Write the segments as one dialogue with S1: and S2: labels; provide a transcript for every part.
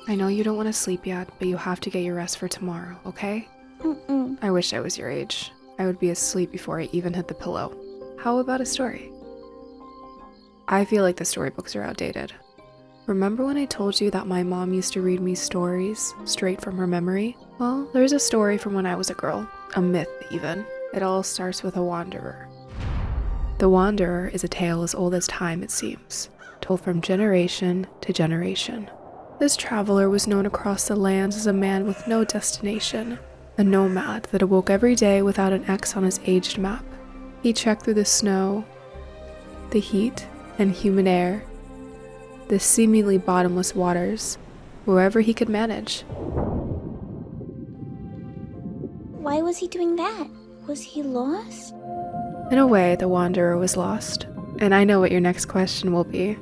S1: I know you don't want to sleep yet, but you have to get your rest for tomorrow, okay? I wish I was your age. I would be asleep before I even hit the pillow. How about a story? I feel like the storybooks are outdated. Remember when I told you that my mom used to read me stories straight from her memory? Well, there's a story from when I was a girl, a myth even. It all starts with a wanderer. The Wanderer is a tale as old as time, it seems, told from generation to generation. This traveler was known across the lands as a man with no destination, a nomad that awoke every day without an X on his aged map. He trekked through the snow, the heat, and humid air, the seemingly bottomless waters, wherever he could manage.
S2: Why was he doing that? Was he lost?
S1: In a way, the Wanderer was lost. And I know what your next question will be.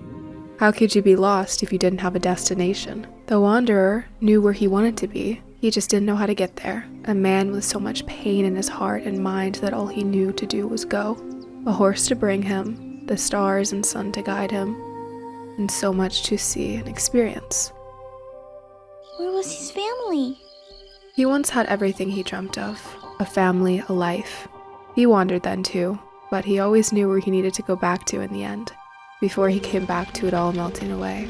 S1: How could you be lost if you didn't have a destination? The Wanderer knew where he wanted to be. He just didn't know how to get there. A man with so much pain in his heart and mind that all he knew to do was go. A horse to bring him, the stars and sun to guide him, and so much to see and experience.
S2: Where was his family?
S1: He once had everything he dreamt of. A family, a life. He wandered then too, but he always knew where he needed to go back to in the end, before he came back to it all melting away.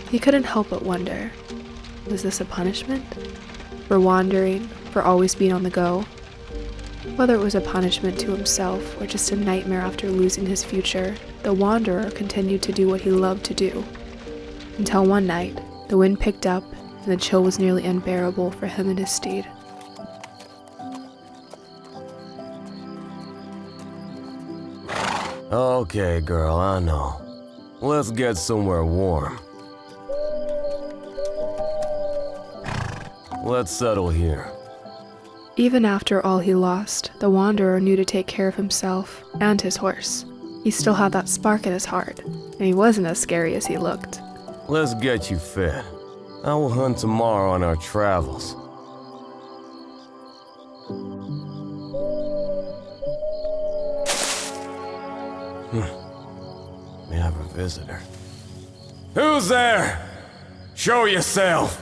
S1: He couldn't help but wonder, was this a punishment? For wandering, for always being on the go? Whether it was a punishment to himself or just a nightmare after losing his future, the Wanderer continued to do what he loved to do. Until one night, the wind picked up and the chill was nearly unbearable for him and his steed.
S3: Okay, girl, I know. Let's get somewhere warm. Let's settle here.
S1: Even after all he lost, the Wanderer knew to take care of himself and his horse. He still had that spark in his heart, and he wasn't as scary as he looked.
S3: Let's get you fed. I will hunt tomorrow on our travels. We have a visitor. Who's there? Show yourself!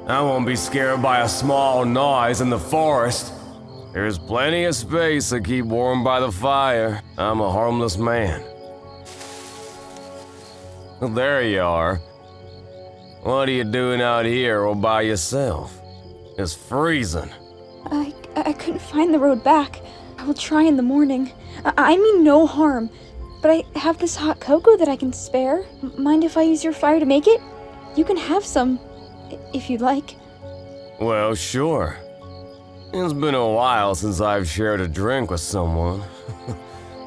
S3: I won't be scared by a small noise in the forest. There's plenty of space to keep warm by the fire. I'm a harmless man. There you are. What are you doing out here all by yourself? It's freezing.
S4: I couldn't find the road back. I will try in the morning. I mean no harm, but I have this hot cocoa that I can spare. Mind if I use your fire to make it? You can have some, if you'd like.
S3: Well, sure. It's been a while since I've shared a drink with someone.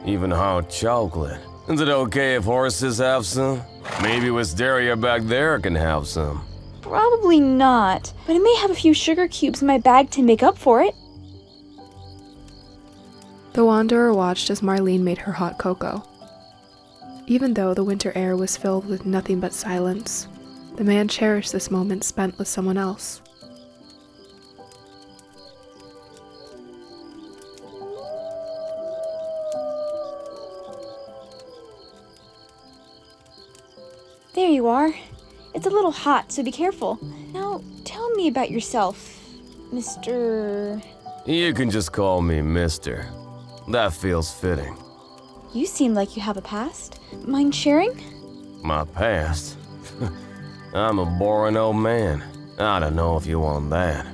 S3: Even hot chocolate. Is it okay if horses have some? Maybe Wisteria back there can have some.
S4: Probably not, but I may have a few sugar cubes in my bag to make up for it.
S1: The Wanderer watched as Marlene made her hot cocoa. Even though the winter air was filled with nothing but silence, the man cherished this moment spent with someone else.
S4: There you are. It's a little hot, so be careful. Now, tell me about yourself, Mr.
S3: You can just call me Mister. That feels fitting.
S4: You seem like you have a past. Mind sharing?
S3: My past? I'm a boring old man. I don't know if you want that.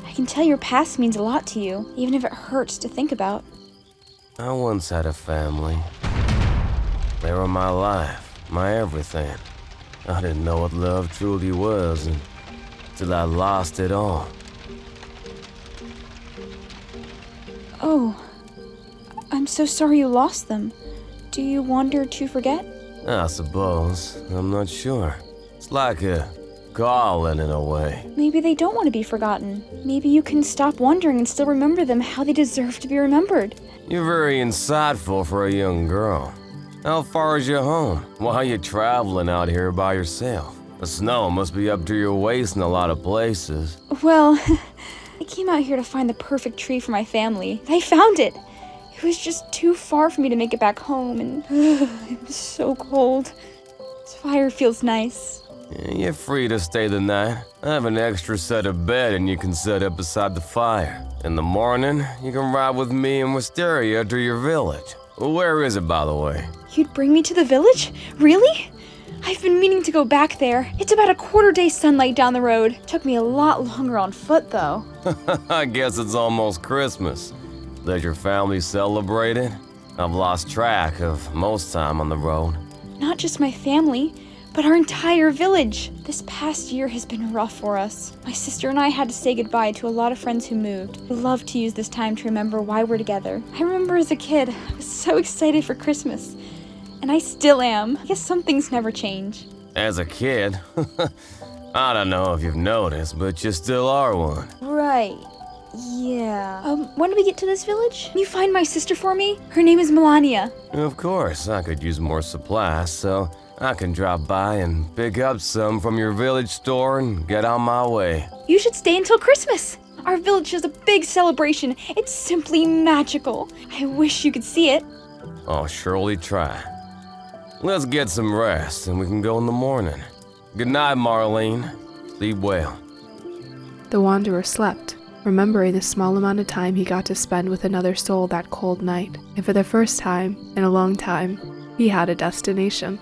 S4: I can tell your past means a lot to you, even if it hurts to think about.
S3: I once had a family. They were my life, my everything. I didn't know what love truly was until I lost it all.
S4: Oh, I'm so sorry you lost them. Do you wander to forget?
S3: I suppose. I'm not sure. It's like a calling in a way.
S4: Maybe they don't want to be forgotten. Maybe you can stop wondering and still remember them how they deserve to be remembered.
S3: You're very insightful for a young girl. How far is your home? Why are you traveling out here by yourself? The snow must be up to your waist in a lot of places.
S4: Well, I came out here to find the perfect tree for my family. I found it. It was just too far for me to make it back home, and it was so cold. This fire feels nice.
S3: You're free to stay the night. I have an extra set of bed and you can set up beside the fire. In the morning, you can ride with me and Wisteria to your village. Where is it, by the way?
S4: You'd bring me to the village? Really? I've been meaning to go back there. It's about a quarter-day sunlight down the road. Took me a lot longer on foot, though.
S3: I guess it's almost Christmas. Does your family celebrate it? I've lost track of most time on the road.
S4: Not just my family, but our entire village. This past year has been rough for us. My sister and I had to say goodbye to a lot of friends who moved. I love to use this time to remember why we're together. I remember as a kid, I was so excited for Christmas. And I still am. I guess some things never change.
S3: As a kid? I don't know if you've noticed, but you still are one.
S4: Right. Yeah. When do we get to this village? Can you find my sister for me? Her name is Milania.
S3: Of course, I could use more supplies, so I can drop by and pick up some from your village store and get on my way.
S4: You should stay until Christmas. Our village has a big celebration. It's simply magical. I wish you could see it.
S3: I'll surely try. Let's get some rest and we can go in the morning. Good night, Marlene. Sleep well.
S1: The Wanderer slept, remembering the small amount of time he got to spend with another soul that cold night. And for the first time in a long time, he had a destination.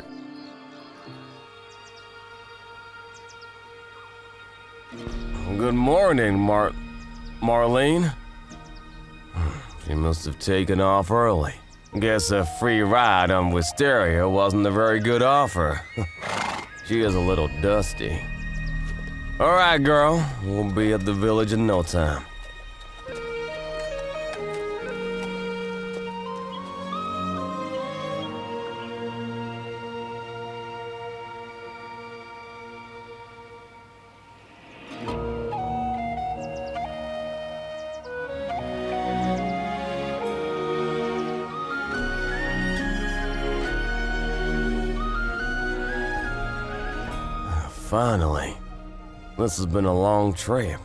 S3: Good morning, Marlene. She must have taken off early. Guess a free ride on Wisteria wasn't a very good offer. She is a little dusty. All right, girl. We'll be at the village in no time. Finally. This has been a long trip.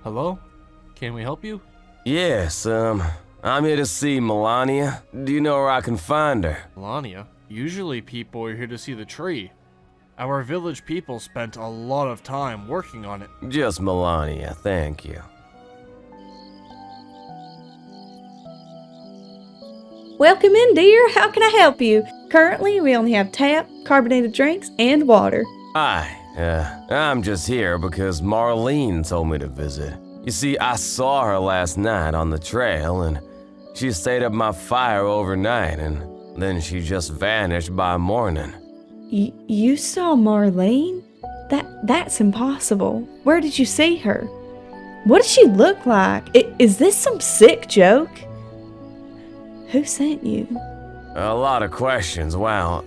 S5: Hello? Can we help you?
S3: Yes, I'm here to see Milania. Do you know where I can find her?
S5: Milania? Usually people are here to see the tree. Our village people spent a lot of time working on it.
S3: Just Milania, thank you.
S6: Welcome in, dear. How can I help you? Currently, we only have tap, carbonated drinks, and water.
S3: Hi, I'm just here because Marlene told me to visit. You see, I saw her last night on the trail, and she stayed at my fire overnight, and then she just vanished by morning.
S6: You saw Marlene? That's impossible. Where did you see her? What does she look like? Is this some sick joke? Who sent you?
S3: A lot of questions, wow.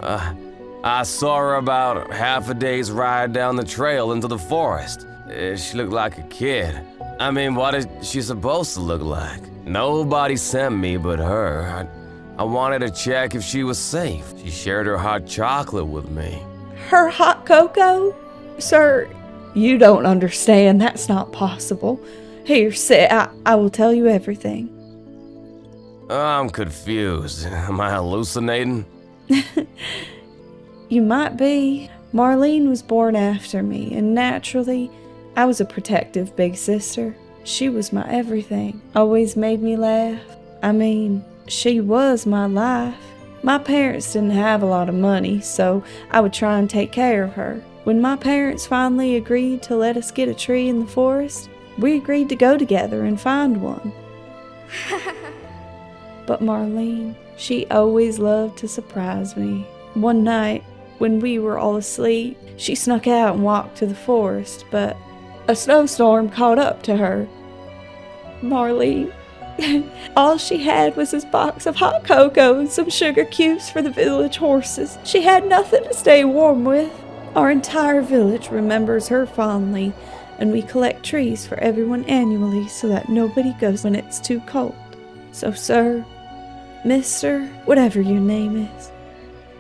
S3: I saw her about half a day's ride down the trail into the forest. She looked like a kid. I mean, what is she supposed to look like? Nobody sent me but her. I wanted to check if she was safe. She shared her hot chocolate with me.
S6: Her hot cocoa? Sir, you don't understand. That's not possible. Here, sit. I will tell you everything.
S3: I'm confused. Am I hallucinating?
S6: You might be. Marlene was born after me, and naturally, I was a protective big sister. She was my everything. Always made me laugh. I mean, she was my life. My parents didn't have a lot of money, so I would try and take care of her. When my parents finally agreed to let us get a tree in the forest, we agreed to go together and find one. But Marlene, she always loved to surprise me. One night, when we were all asleep, she snuck out and walked to the forest, but a snowstorm caught up to her. Marlene, all she had was this box of hot cocoa and some sugar cubes for the village horses. She had nothing to stay warm with. Our entire village remembers her fondly, and we collect trees for everyone annually so that nobody goes when it's too cold. So, sir, Mister, whatever your name is.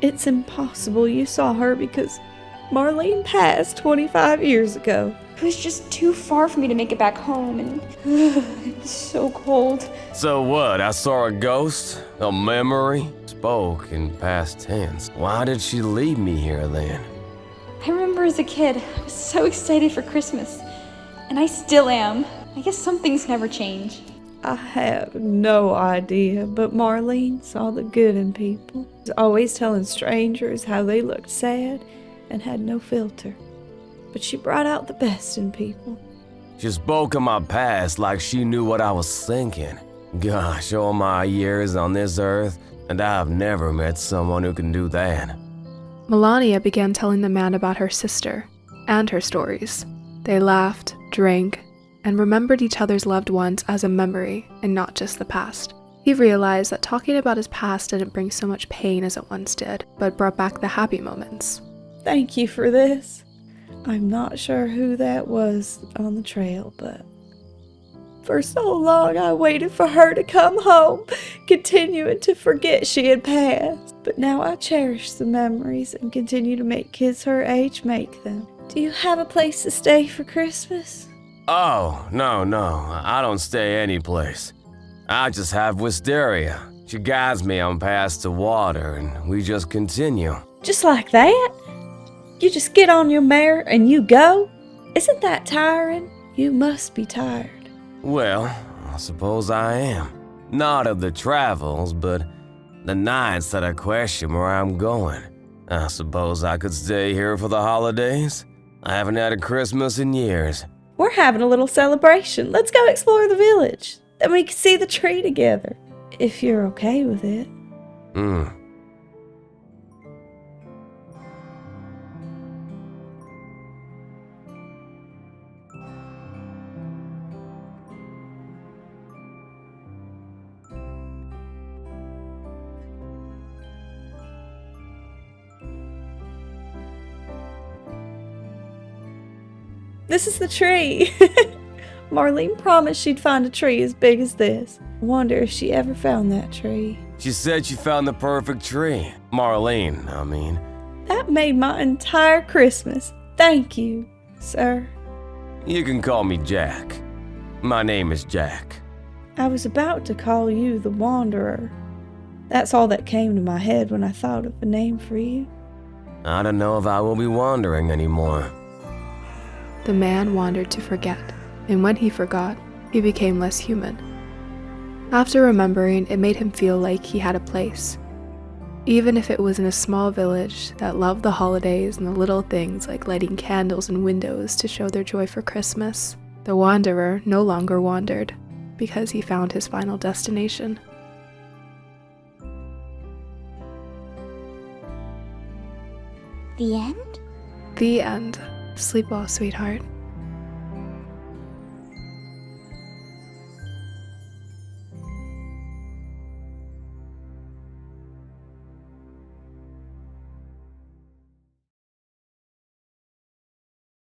S6: It's impossible you saw her because Marlene passed 25 years ago.
S4: It was just too far for me to make it back home, and it's so cold.
S3: So what, I saw a ghost? A memory? Spoke in past tense. Why did she leave me here then?
S4: I remember as a kid, I was so excited for Christmas. And I still am. I guess some things never change.
S6: I have no idea, but Marlene saw the good in people. She was always telling strangers how they looked sad and had no filter. But she brought out the best in people.
S3: She spoke of my past like she knew what I was thinking. Gosh, all my years on this earth, and I've never met someone who can do that.
S1: Milania began telling the man about her sister and her stories. They laughed, drank, and remembered each other's loved ones as a memory and not just the past. He realized that talking about his past didn't bring so much pain as it once did, but brought back the happy moments.
S6: Thank you for this. I'm not sure who that was on the trail, but for so long I waited for her to come home, continuing to forget she had passed. But now I cherish the memories and continue to make kids her age make them. Do you have a place to stay for Christmas?
S3: Oh, no, I don't stay anyplace. I just have wisteria. She guides me on past the water, and we just continue.
S6: Just like that? You just get on your mare and you go? Isn't that tiring? You must be tired.
S3: Well, I suppose I am. Not of the travels, but the nights that I question where I'm going. I suppose I could stay here for the holidays. I haven't had a Christmas in years.
S6: We're having a little celebration. Let's go explore the village. Then we can see the tree together. If you're okay with it. This is the tree. Marlene promised she'd find a tree as big as this. I wonder if she ever found that tree.
S3: She said she found the perfect tree. Marlene, I mean.
S6: That made my entire Christmas. Thank you, sir.
S3: You can call me Jack. My name is Jack.
S6: I was about to call you the Wanderer. That's all that came to my head when I thought of a name for you.
S3: I don't know if I will be wandering anymore.
S1: The man wandered to forget, and when he forgot, he became less human. After remembering, it made him feel like he had a place. Even if it was in a small village that loved the holidays and the little things like lighting candles in windows to show their joy for Christmas, the wanderer no longer wandered, because he found his final destination.
S2: The end?
S1: The end. Sleep well, sweetheart.